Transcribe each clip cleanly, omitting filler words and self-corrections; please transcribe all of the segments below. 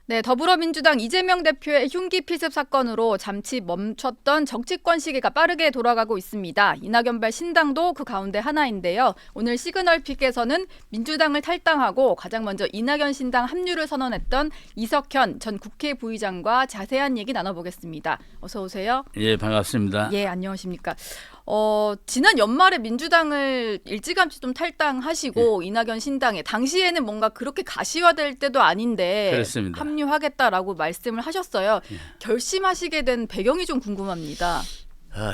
네, 더불어민주당 이재명 대표의 흉기 피습 사건으로 잠시 멈췄던 정치권 시기가 빠르게 돌아가고 있습니다. 이낙연발 신당도 그 가운데 하나인데요. 오늘 시그널픽에서는 민주당을 탈당하고 가장 먼저 이낙연 신당 합류를 선언했던 이석현 전 국회 부의장과 자세한 얘기 나눠보겠습니다. 어서 오세요. 예, 반갑습니다. 예, 안녕하십니까. 지난 연말에 민주당을 일찌감치 좀 탈당하시고 이낙연 신당에 당시에는 뭔가 그렇게 가시화될 때도 아닌데 그렇습니다. 합류하겠다라고 말씀을 하셨어요. 결심하시게 된 배경이 좀 궁금합니다.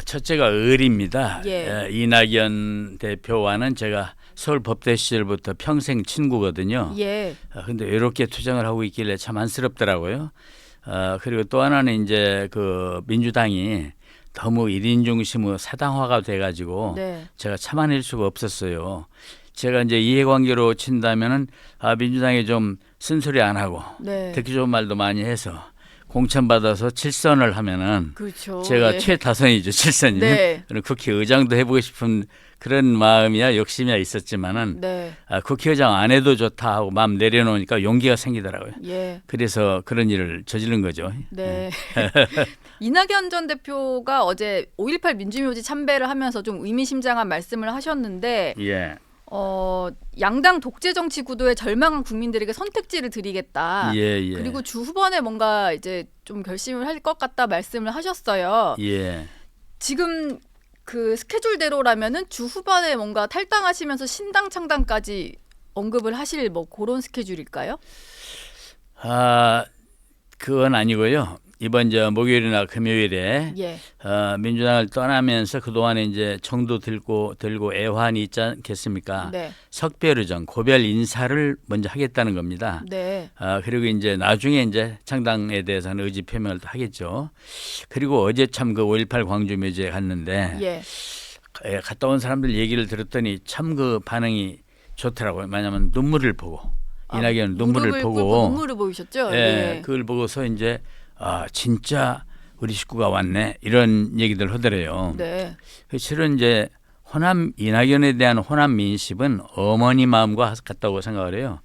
첫째가 을입니다. 예. 이낙연 대표와는 제가 서울 법대 시절부터 평생 친구거든요. 예. 근데 이렇게 투쟁을 하고 있길래 참 안쓰럽더라고요. 그리고 또 하나는 이제 그 민주당이 너무 일인 중심으로 사당화가 돼가지고 네. 제가 참아낼 수가 없었어요. 제가 이제 이해관계로 친다면은 민주당이 좀 쓴소리 안 하고 네. 듣기 좋은 말도 많이 해서 공천받아서 7선을 하면은 그렇죠. 제가 예. 최다선이죠. 7선이요. 네. 국회의장도 해보고 싶은 그런 마음이야 욕심이야 있었지만은 네. 국회의장 안 해도 좋다 하고 마음 내려놓으니까 용기가 생기더라고요. 예. 그래서 그런 일을 저지른 거죠. 네. 이낙연 전 대표가 어제 5.18 민주묘지 참배를 하면서 좀 의미심장한 말씀을 하셨는데 예. 양당 독재 정치 구도에 절망한 국민들에게 선택지를 드리겠다. 예, 예. 그리고 주 후반에 뭔가 이제 좀 결심을 할 것 같다 말씀을 하셨어요. 예. 지금 그 스케줄대로라면은 주 후반에 뭔가 탈당하시면서 신당 창당까지 언급을 하실 뭐 그런 스케줄일까요? 그건 아니고요. 이번 목요일이나 금요일에 예. 민주당을 떠나면서 그동안에 이제 정도 들고 애환이 있지 않겠습니까? 네. 석별의정 고별 인사를 먼저 하겠다는 겁니다. 네. 그리고 이제 나중에 이제 창당에 대해서는 의지 표명을 또 하겠죠. 그리고 어제 참 그 5.18 광주묘지에 갔는데 예. 갔다 온 사람들 얘기를 들었더니 참 그 반응이 좋더라고요. 왜냐하면 눈물을 보고 이낙연 눈물을 무릎을 보고 꿇고 눈물을 보이셨죠? 예, 그걸 보고서 이제 진짜 우리 식구가 왔네 이런 얘기들 하더래요. 네. 실은 이제 호남 이낙연에 대한 호남 민심은 어머니 마음과 같다고 생각을 해요.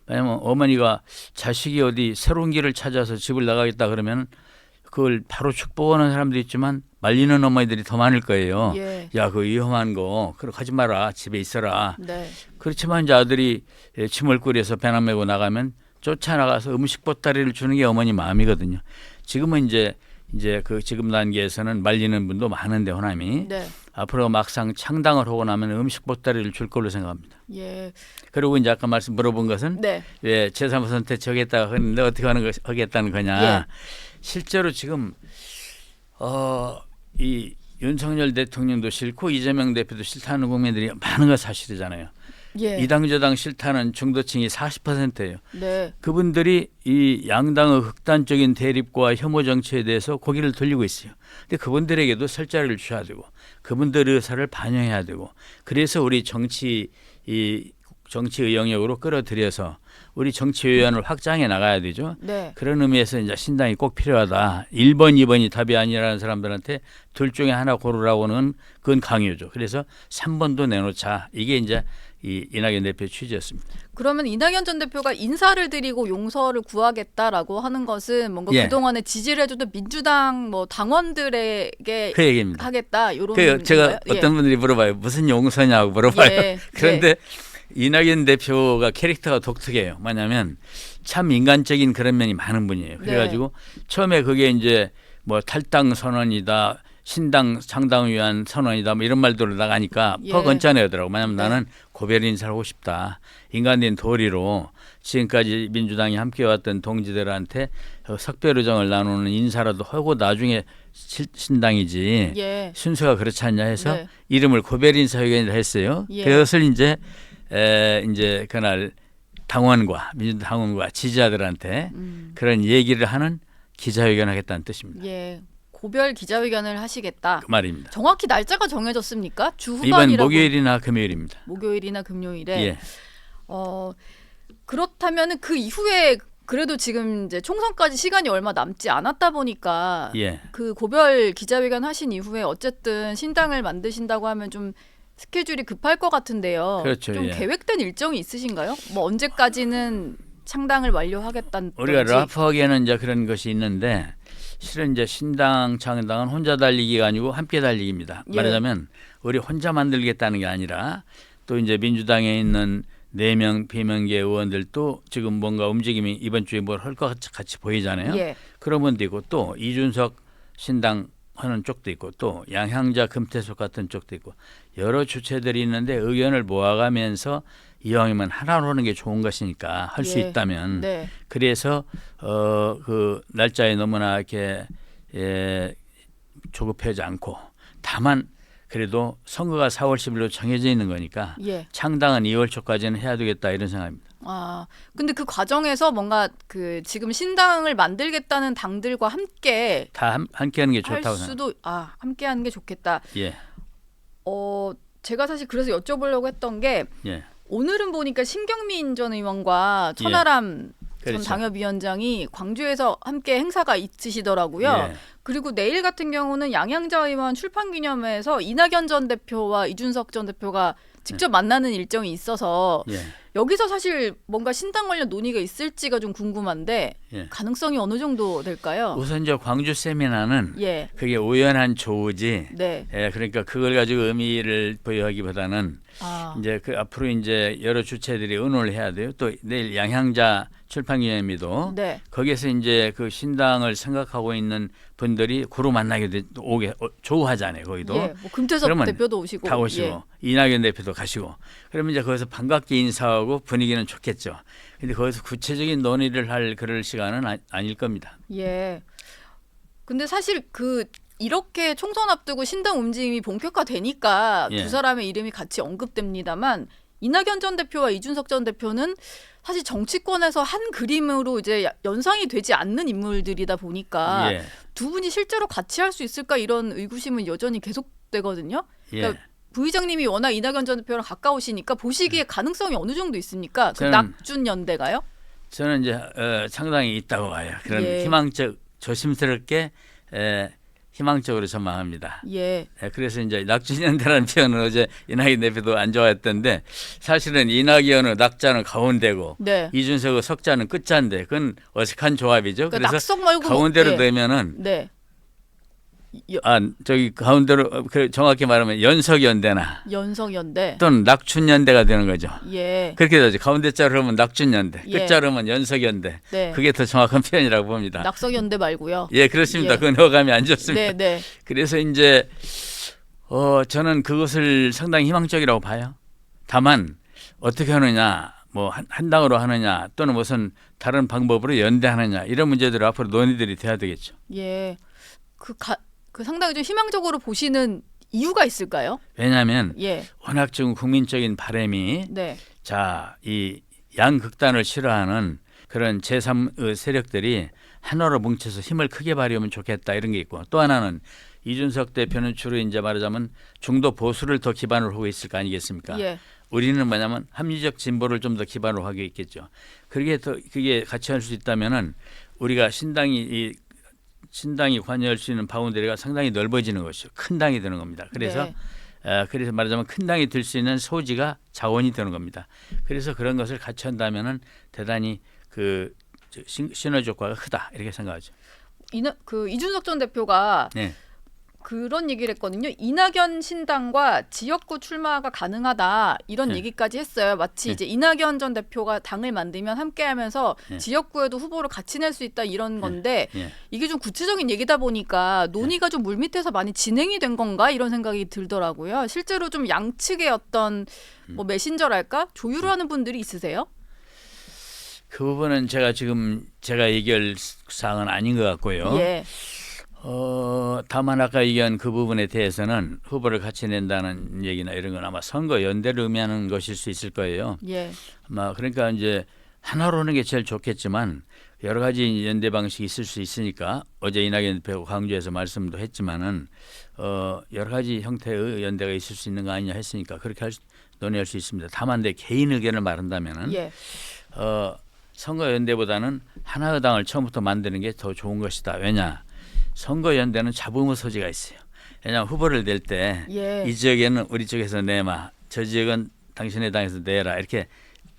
왜냐하면 어머니가 자식이 어디 새로운 길을 찾아서 집을 나가겠다 그러면 그걸 바로 축복하는 사람도 있지만 말리는 어머니들이 더 많을 거예요. 예. 야, 그 위험한 거 그렇게 하지 마라. 집에 있어라. 네. 이제 아들이 침을 끓여서 배낭 메고 나가면 쫓아나가서 음식 보따리를 주는 게 어머니 마음이거든요. 지금은 이제 그 지금 단계에서는 말리는 분도 많은데 호남이 네. 앞으로 막상 창당을 하고 나면 음식 보따리를 줄 걸로 생각합니다. 예. 그리고 이제 아까 물어본 것은 네. 제3의 선택 하겠다 하는데 어떻게 하겠다는 거냐. 예. 실제로 지금 이 윤석열 대통령도 싫고 이재명 대표도 싫다는 국민들이 많은 건 사실이잖아요. 예. 이당저당 싫다는 중도층이 40%예요. 네. 그분들이 이 양당의 극단적인 대립과 혐오 정치에 대해서 고개를 돌리고 있어요. 근데 그분들에게도 설 자리를 줘야 되고 그분들의 의사를 반영해야 되고 그래서 우리 정치의 영역으로 끌어들여서 우리 정치의원을 확장해 나가야 되죠. 네. 그런 의미에서 이제 신당이 꼭 필요하다. 1번, 2번이 답이 아니라는 사람들한테 둘 중에 하나 고르라고는 그건 강요죠. 그래서 3번도 내놓자. 이게 이제 이 이낙연 대표의 취지였습니다. 그러면 이낙연 전 대표가 인사를 드리고 용서를 구하겠다라고 하는 것은 뭔가 예. 그동안에 지지를 해주던 민주당 뭐 당원들에게 그 얘기입니다. 하겠다 이런 제가 건가요? 어떤 분들이 물어봐요. 무슨 용서냐고 물어봐요. 예. 그런데 이낙연 대표가 캐릭터가 독특해요. 뭐냐면 참 인간적인 그런 면이 많은 분이에요. 그래가지고 처음에 그게 이제 뭐 탈당 선언이다. 신당 창당을 위한 선언이다 뭐 이런 말들로 나가니까 더 건짜내더라고. 왜냐하면 나는 고별 인사를 하고 싶다. 인간된 도리로 지금까지 민주당이 함께왔던 동지들한테 석별의정을 나누는 인사라도 하고 나중에 신당이지 순서가 그렇지 않냐 해서 이름을 고별 인사회견이라 했어요. 그것을 이제 그날 당원과 민주당 당원과 지지자들한테 그런 얘기를 하는 기자회견을 하겠다는 뜻입니다. 예. 고별 기자회견을 하시겠다. 그 말입니다. 정확히 날짜가 정해졌습니까? 주 이번 후반이라고. 목요일이나 금요일입니다. 목요일이나 금요일에. 예. 그렇다면은 그 이후에 그래도 지금 이제 총선까지 시간이 얼마 남지 않았다 보니까 그 고별 기자회견 하신 이후에 어쨌든 신당을 만드신다고 하면 좀 스케줄이 급할 것 같은데요. 그렇죠. 좀 계획된 일정이 있으신가요? 뭐 언제까지는 창당을 완료하겠다는 우리가 라프하게는 이제 그런 것이 있는데 실은 이제 신당 창당은 혼자 달리기가 아니고 함께 달리기입니다. 예. 말하자면 우리 혼자 만들겠다는 게 아니라 또 이제 민주당에 있는 4명 비명계 의원들도 지금 뭔가 움직임이 이번 주에 뭘 할 것 같이 보이잖아요. 예. 그런 분도 있고 또 이준석 신당 하는 쪽도 있고 또 양향자 금태섭 같은 쪽도 있고 여러 주체들이 있는데 의견을 모아가면서 이왕이면 하나로 하는 게 좋은 것이니까 할 수 예. 있다면 네. 그래서 그 날짜에 너무나 이렇게 조급하지 않고 다만 그래도 선거가 4월 10일로 정해져 있는 거니까 예. 창당은 2월 초까지는 해야 되겠다 이런 생각입니다. 아, 근데 그 과정에서 뭔가 그 지금 신당을 만들겠다는 당들과 함께 다 함께하는 게 할 좋다고 생각합니다. 수도 함께 하는 게 좋겠다. 예, 제가 사실 그래서 여쭤보려고 했던 게 예, 오늘은 보니까 신경민 전 의원과 천하람 전 그렇죠. 당협위원장이 광주에서 함께 행사가 있으시더라고요. 예. 그리고 내일 같은 경우는 양양자 의원 출판 기념회에서 이낙연 전 대표와 이준석 전 대표가 직접 만나는 일정이 있어서 예, 여기서 사실 뭔가 신당 관련 논의가 있을지가 좀 궁금한데 예. 가능성이 어느 정도 될까요? 우선 저 광주 세미나는 예, 그게 우연한 조우지. 네, 예, 그러니까 그걸 가지고 의미를 부여하기보다는 이제 그 앞으로 이제 여러 주체들이 의논을 해야 돼요. 또 내일 양향자 출판기념회도 네, 거기에서 이제 그 신당을 생각하고 있는 분들이 구로 만나게 오게 조우하잖아요. 거기도 예, 뭐 금태섭 그러면 대표도 오시고 다 오시고 예. 이낙연 대표도 가시고 그러면 이제 거기서 반갑게 인사하고 분위기는 좋겠죠. 근데 거기서 구체적인 논의를 할 그럴 시간은 아닐 겁니다. 예. 근데 사실 이렇게 총선 앞두고 신당 움직임이 본격화되니까 예. 두 사람의 이름이 같이 언급됩니다만 이낙연 전 대표와 이준석 전 대표는 사실 정치권에서 한 그림으로 이제 연상이 되지 않는 인물들이다 보니까 예, 두 분이 실제로 같이 할 수 있을까 이런 의구심은 여전히 계속되거든요. 예. 그러니까 부의장님이 워낙 이낙연 전 대표랑 가까우시니까 보시기에 가능성이 어느 정도 있습니까? 그 저는- 낙준 연대가요? 저는 이제 상당히 있다고 봐요. 그런 예. 조심스럽게 희망적으로 전망합니다. 예. 그래서 이제 낙준연대라는 표현은 어제 이낙연 대표도 안 좋아했던데 사실은 이낙연의 낙자는 가운데고 네. 이준석의 석자는 끝자인데 그건 어색한 조합이죠. 그러니까 그래서 낙석 말고 가운데로 예. 되면은 네. 저기 가운데로 정확히 말하면 연석연대나 연석연대. 또는 낙춘연대가 되는 거죠. 예. 그렇게 되죠. 가운데 자로 하면 낙춘연대, 예. 끝 자로 하면 연석연대. 네. 그게 더 정확한 표현이라고 봅니다. 낙석연대 말고요. 예, 그렇습니다. 예. 그건 어감이 안 좋습니다. 네, 네. 그래서 이제 저는 그것을 상당히 희망적이라고 봐요. 다만 어떻게 하느냐, 뭐 한 당으로 하느냐, 또는 무슨 다른 방법으로 연대하느냐 이런 문제들 앞으로 논의들이 돼야 되겠죠. 예. 그 상당히 좀 희망적으로 보시는 이유가 있을까요? 왜냐하면 예. 워낙 지금 국민적인 바람이 네. 자, 이 양극단을 싫어하는 그런 제3 세력들이 하나로 뭉쳐서 힘을 크게 발휘하면 좋겠다 이런 게 있고 또 하나는 이준석 대표는 주로 이제 말하자면 중도 보수를 더 기반으로 하고 있을 거 아니겠습니까? 예. 우리는 뭐냐면 합리적 진보를 좀 더 기반으로 하게 있겠죠. 그게 같이 할 수 있다면은 우리가 신당이 관여할 수 있는 바운더리가 상당히 넓어지는 것이죠. 큰 당이 되는 겁니다. 그래서 네. 그래서 말하자면 큰 당이 될 수 있는 소지가 자원이 되는 겁니다. 그래서 그런 것을 같이 한다면은 대단히 그 시너지 효과가 크다 이렇게 생각하죠. 이준석 전 대표가 네. 그런 얘기를 했거든요. 이낙연 신당과 지역구 출마가 가능하다 이런 네. 얘기까지 했어요. 마치 네. 이제 이낙연 전 대표가 당을 만들면 함께하면서 네. 지역구에도 후보를 같이 낼 수 있다 이런 건데 네. 이게 좀 구체적인 얘기다 보니까 논의가 좀 물밑에서 많이 진행이 된 건가 이런 생각이 들더라고요. 실제로 좀 양측의 어떤 뭐 메신저랄까 조율을 하는 분들이 있으세요? 그 부분은 제가 얘기할 사항은 아닌 것 같고요. 예. 다만 아까 얘기한 그 부분에 대해서는 후보를 같이 낸다는 얘기나 이런 건 아마 선거 연대를 의미하는 것일 수 있을 거예요. 예. 아마 그러니까 이제 하나로 하는 게 제일 좋겠지만 여러 가지 연대 방식이 있을 수 있으니까 어제 이낙연 대표 광주에서 말씀도 했지만은 여러 가지 형태의 연대가 있을 수 있는 거 아니냐 했으니까 그렇게 논의할 수 있습니다. 다만 내 개인 의견을 말한다면은 예. 선거 연대보다는 하나의 당을 처음부터 만드는 게 더 좋은 것이다. 왜냐? 선거 연대는 잡음의 소지가 있어요. 왜냐하면 후보를 낼 때 이 예. 지역에는 우리 쪽에서 내마, 저 지역은 당신의 당에서 내라 이렇게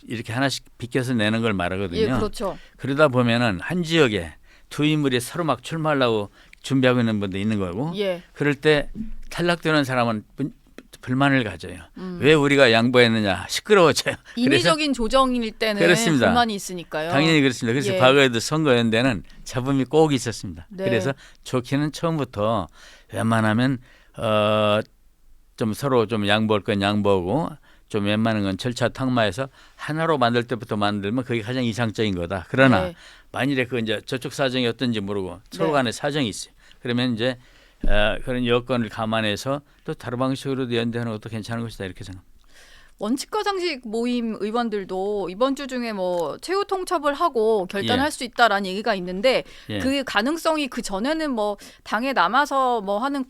이렇게 하나씩 비껴서 내는 걸 말하거든요. 예, 그렇죠. 그러다 보면은 한 지역에 두 인물이 서로 막 출마하려고 준비하고 있는 분도 있는 거고 예. 그럴 때 탈락되는 사람은 불만을 가져요. 왜 우리가 양보했느냐 시끄러워져요. 인위적인 조정일 때는 그렇습니다. 불만이 있으니까요. 당연히 그렇습니다. 그래서 예. 과거에도 선거연대는 잡음이 꼭 있었습니다. 네. 그래서 좋기는 처음부터 웬만하면 좀 서로 좀 양보할 건 양보하고 좀 웬만한 건 절차 탕마해서 하나로 만들 때부터 만들면 그게 가장 이상적인 거다. 그러나 네. 만일에 그 이제 저쪽 사정이 어떤지 모르고 서로 네. 간에 사정이 있어요. 그러면 이제 그런 여건을 감안해서 또 다른 방식으로도 연대하는 것도 괜찮은 것이다 이렇게 생각합니다. 원칙과 상식 모임 의원들도 이번 주 중에 뭐 최후 통첩을 하고 결단할 예. 수 있다라는 얘기가 있는데 예. 그 가능성이 그 전에는 뭐 당에 남아서 뭐 하는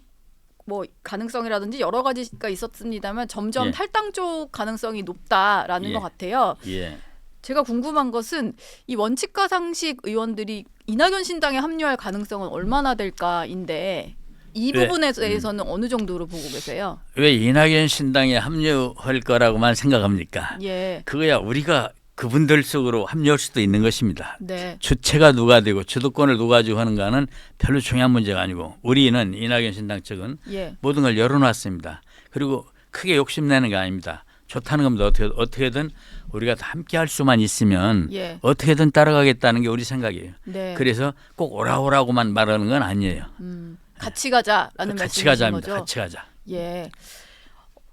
뭐 가능성이라든지 여러 가지가 있었습니다만 점점 예. 탈당 쪽 가능성이 높다라는 예. 것 같아요. 예. 제가 궁금한 것은 이 원칙과 상식 의원들이 이낙연 신당에 합류할 가능성은 얼마나 될까인데 이 네. 부분에 대해서는 어느 정도로 보고 계세요? 왜 이낙연 신당에 합류할 거라고만 생각합니까? 예, 그거야 우리가 그분들 속으로 합류할 수도 있는 것입니다. 네, 주체가 누가 되고 주도권을 누가 가지고 하는가는 별로 중요한 문제가 아니고 우리는 이낙연 신당 측은 예, 모든 걸 열어놨습니다. 그리고 크게 욕심내는 게 아닙니다. 좋다는 겁니다. 어떻게든 우리가 다 함께 할 수만 있으면 예, 어떻게든 따라가겠다는 게 우리 생각이에요. 네. 그래서 꼭 오라오라고만 말하는 건 아니에요. 같이 가자라는 같이 말씀이신 가자입니다. 거죠? 같이 가자. 예.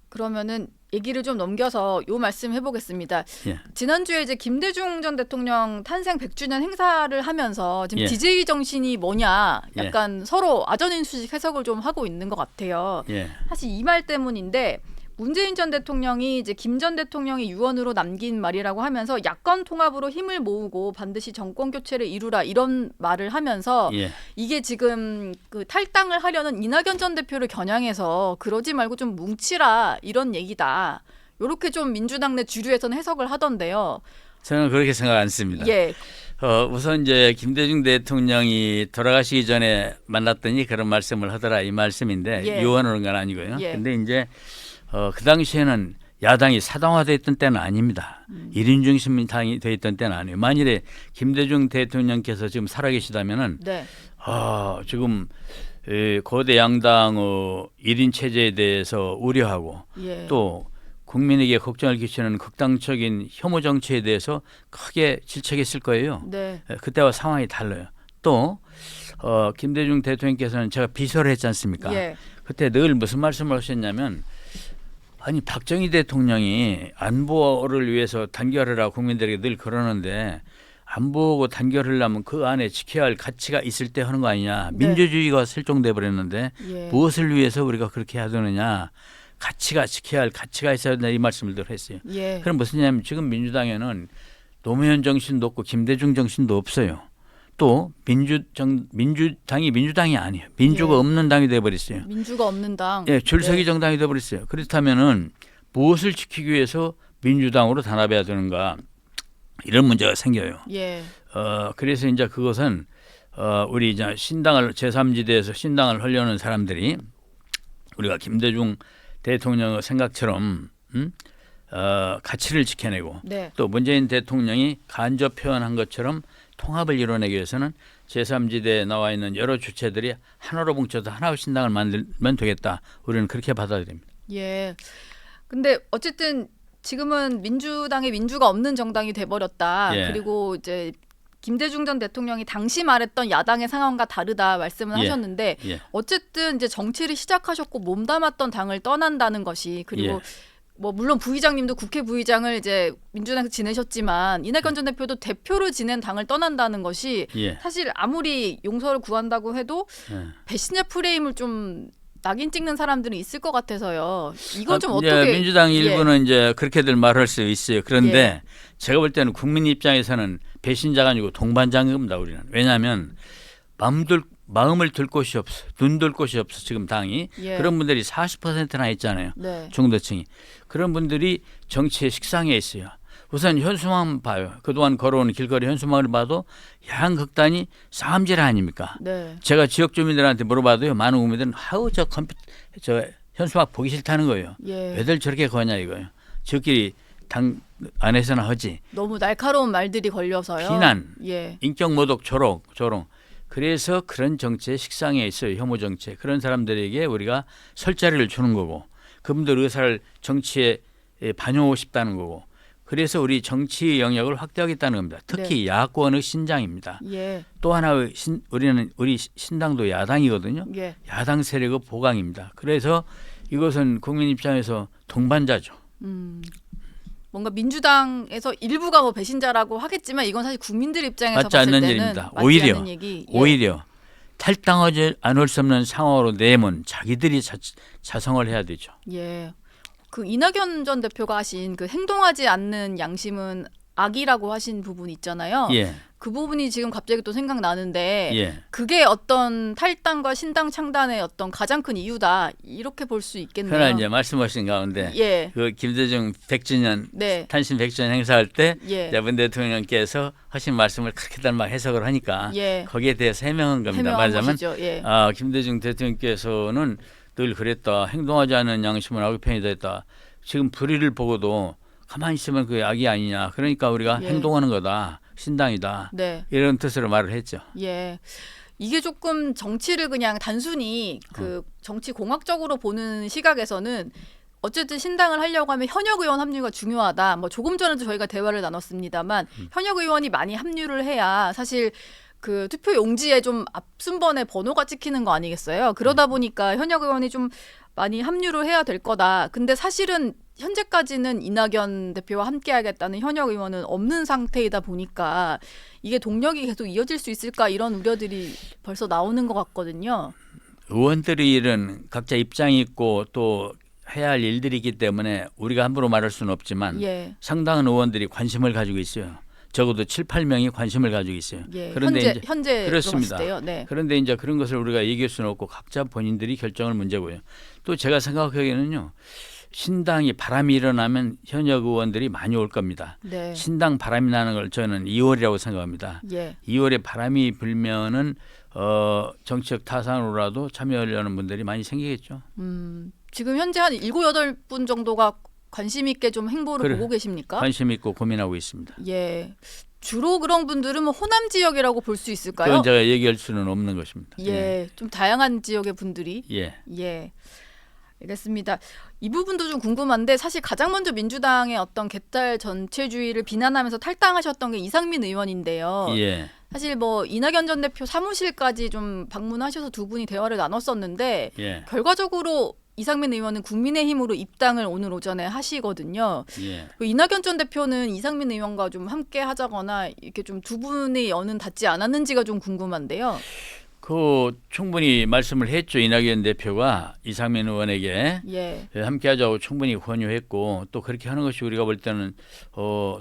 그러면은 얘기를 좀 넘겨서 요 말씀 해보겠습니다. 예. 지난주에 이제 김대중 전 대통령 탄생 100주년 행사를 하면서 지금 예. DJ 정신이 뭐냐 약간 서로 아전인수식 해석을 좀 하고 있는 것 같아요. 예. 사실 이 말 때문인데 문재인 전 대통령이 이제 김 전 대통령이 유언으로 남긴 말이라고 하면서 야권 통합으로 힘을 모으고 반드시 정권 교체를 이루라 이런 말을 하면서 예. 이게 지금 그 탈당을 하려는 이낙연 전 대표를 겨냥해서 그러지 말고 좀 뭉치라 이런 얘기다. 요렇게 좀 민주당 내 주류에서는 해석을 하던데요. 저는 그렇게 생각 않습니다. 예. 우선 이제 김대중 대통령이 돌아가시기 전에 만났더니 그런 말씀을 하더라 이 말씀인데 예. 유언하는 건 아니고요. 예. 근데 이제 그 당시에는 야당이 사당화돼 있던 때는 아닙니다. 1인 중심당이 돼 있던 때는 아니에요. 만일에 김대중 대통령께서 지금 살아계시다면은 네. 지금 거대 양당의 1인 체제에 대해서 우려하고 예. 또 국민에게 걱정을 끼치는 극단적인 혐오 정치에 대해서 크게 질책했을 거예요. 네. 그때와 상황이 달라요. 또 김대중 대통령께서는 제가 비서를 했지 않습니까? 예. 그때 늘 무슨 말씀을 하셨냐면 아니 박정희 대통령이 안보를 위해서 단결하라 국민들에게 늘 그러는데 안보고 단결하려면 그 안에 지켜야 할 가치가 있을 때 하는 거 아니냐. 네. 민주주의가 설정돼 버렸는데 예. 무엇을 위해서 우리가 그렇게 해야 되느냐. 가치가 지켜야 할 가치가 있어야 된다 이 말씀을 늘 했어요. 예. 그럼 무슨 얘기냐면 지금 민주당에는 노무현 정신도 없고 김대중 정신도 없어요. 또 민주당이 민주당이 아니에요. 민주가 예. 없는 당이 돼버렸어요. 민주가 없는 당. 예, 줄서기 네. 정당이 돼버렸어요. 그렇다면은 무엇을 지키기 위해서 민주당으로 단합해야 되는가 이런 문제가 생겨요. 예. 그래서 이제 그것은 우리 이제 신당을 제3지대에서 신당을 하려는 사람들이 우리가 김대중 대통령의 생각처럼 가치를 지켜내고 네. 또 문재인 대통령이 간접 표현한 것처럼 통합을 이뤄내기 위해서는 제3지대에 나와 있는 여러 주체들이 하나로 뭉쳐서 하나의 신당을 만들면 되겠다. 우리는 그렇게 받아들입니다. 예. 근데 어쨌든 지금은 민주당의 민주가 없는 정당이 돼버렸다. 예. 그리고 이제 김대중 전 대통령이 당시 말했던 야당의 상황과 다르다 말씀을 예. 하셨는데 예. 어쨌든 이제 정치를 시작하셨고 몸담았던 당을 떠난다는 것이 그리고 예. 뭐 물론 부의장님도 국회 부의장을 이제 민주당에서 지내셨지만 이낙연 전 대표도 대표를 지낸 당을 떠난다는 것이 예. 사실 아무리 용서를 구한다고 해도 예. 배신의 프레임을 좀 낙인 찍는 사람들은 있을 것 같아서요. 이건 좀 이제 어떻게 민주당 일부는 이제 그렇게들 말할 수 있어요. 그런데 제가 볼 때는 국민 입장에서는 배신자가 아니고 동반자입니다. 우리는. 왜냐하면 마음을 들 곳이 없어. 눈 돌 곳이 없어. 지금 당이. 예. 그런 분들이 40%나 있잖아요. 네. 중도층이. 그런 분들이 정치의 식상에 있어요. 우선 현수막 봐요. 그동안 걸어온 길거리 현수막을 봐도 양극단이 싸움질 아닙니까? 네. 제가 지역 주민들한테 물어봐도요. 많은 국민들은 아우 저 현수막 보기 싫다는 거예요. 예. 왜들 저렇게 거냐 이거예요. 저끼리 안에서는 하지. 너무 날카로운 말들이 걸려서요. 비난, 예. 인격 모독, 조롱. 그래서 그런 정치에 식상해 있어요. 혐오 정치에. 그런 사람들에게 우리가 설 자리를 주는 거고 그분들 의사를 정치에 반영하고 싶다는 거고 그래서 우리 정치 영역을 확대하겠다는 겁니다. 특히 야권의 신장입니다. 예. 또 하나의 우리 신당도 야당이거든요. 예. 야당 세력의 보강입니다. 그래서 이것은 국민 입장에서 동반자죠. 뭔가 민주당에서 일부가 뭐 배신자라고 하겠지만 이건 사실 국민들 입장에서 맞지 봤을 않는 때는 일입니다. 맞지 않는 얘기. 예. 오히려 탈당하지 않을 수 없는 상황으로 내면 자기들이 자성을 해야 되죠. 예. 그 이낙연 전 대표가 하신 그 행동하지 않는 양심은 악이라고 하신 부분 있잖아요. 예. 그 부분이 지금 갑자기 또 생각나는데 예. 그게 어떤 탈당과 신당 창단의 어떤 가장 큰 이유다 이렇게 볼 수 있겠네요. 그러나 이제 말씀하신 가운데 예. 그 김대중 100주년 네. 탄신 100주년 행사할 때 예. 문 대통령께서 하신 말씀을 그렇게들 막 해석을 하니까 예. 거기에 대해서 해명한 겁니다. 해명한 말하자면 것이죠. 예. 김대중 대통령께서는 늘 그랬다. 행동하지 않는 양심은 악의 편이다 했다. 지금 불의를 보고도 가만히 있으면 그게 악이 아니냐. 그러니까 우리가 예. 행동하는 거다. 신당이다. 네. 이런 뜻으로 말을 했죠. 예. 이게 조금 정치를 그냥 단순히 그 정치 공학적으로 보는 시각에서는 어쨌든 신당을 하려고 하면 현역 의원 합류가 중요하다. 뭐 조금 전에도 저희가 대화를 나눴습니다만 현역 의원이 많이 합류를 해야 사실 그 투표 용지에 좀 앞순번에 번호가 찍히는 거 아니겠어요? 그러다 보니까 현역 의원이 좀 많이 합류를 해야 될 거다. 근데 사실은 현재까지는 이낙연 대표와 함께하겠다는 현역 의원은 없는 상태이다 보니까 이게 동력이 계속 이어질 수 있을까 이런 우려들이 벌써 나오는 것 같거든요. 의원들의 일은 각자 입장이 있고 또 해야 할 일들이 있기 때문에 우리가 함부로 말할 수는 없지만 예. 상당한 의원들이 관심을 가지고 있어요. 적어도 7, 8명이 관심을 가지고 있어요. 예. 그런데 현재 그렇습니다. 때요. 네. 그런데 이제 그런 것을 우리가 얘기할 수는 없고 각자 본인들이 결정을 문제고요. 또 제가 생각하기에는요. 신당이 바람이 일어나면 현역 의원들이 많이 올 겁니다. 네. 신당 바람이 나는 걸 저는 2월이라고 생각합니다. 예. 2월에 바람이 불면은 정치적 타산으로라도 참여하려는 분들이 많이 생기겠죠. 지금 현재 한 7, 8분 정도가 관심 있게 좀 행보를 그래. 보고 계십니까? 관심 있고 고민하고 있습니다. 예. 주로 그런 분들은 뭐 호남 지역이라고 볼 수 있을까요? 그건 제가 얘기할 수는 없는 것입니다. 예. 좀 다양한 지역의 분들이. 예. 예. 알겠습니다. 이 부분도 좀 궁금한데 사실 가장 먼저 민주당의 어떤 개딸 전체주의를 비난하면서 탈당하셨던 게 이상민 의원인데요. 예. 사실 뭐 이낙연 전 대표 사무실까지 좀 방문하셔서 두 분이 대화를 나눴었는데 예. 결과적으로 이상민 의원은 국민의힘으로 입당을 오늘 오전에 하시거든요. 예. 이낙연 전 대표는 이상민 의원과 좀 함께 하자거나 이렇게 좀 두 분의 연은 닿지 않았는지가 좀 궁금한데요. 충분히 말씀을 했죠. 이낙연 대표가 이상민 의원에게 예. 함께하자고 충분히 권유했고 또 그렇게 하는 것이 우리가 볼 때는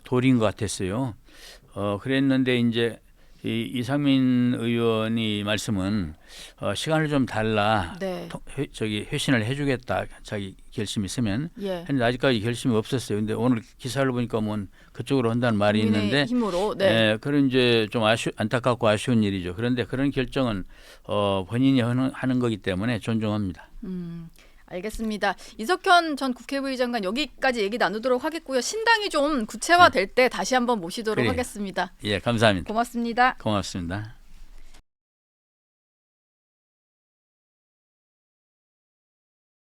도리인 것 같았어요. 그랬는데 이제 이상민 의원이 말씀은 시간을 좀 달라. 네. 회신을 해주겠다. 자기 결심이 있으면. 예. 했는데 아직까지 결심이 없었어요. 근데 오늘 기사를 보니까 뭐 그쪽으로 한다는 말이 있는데, 힘으로. 네. 그런 이제 좀 안타깝고 아쉬운 일이죠. 그런데 그런 결정은 본인이 하는 거기 때문에 존중합니다. 알겠습니다. 이석현 전 국회부의장관 여기까지 얘기 나누도록 하겠고요. 신당이 좀 구체화될 때 다시 한번 모시도록 그래요. 하겠습니다. 예, 감사합니다. 고맙습니다. 고맙습니다.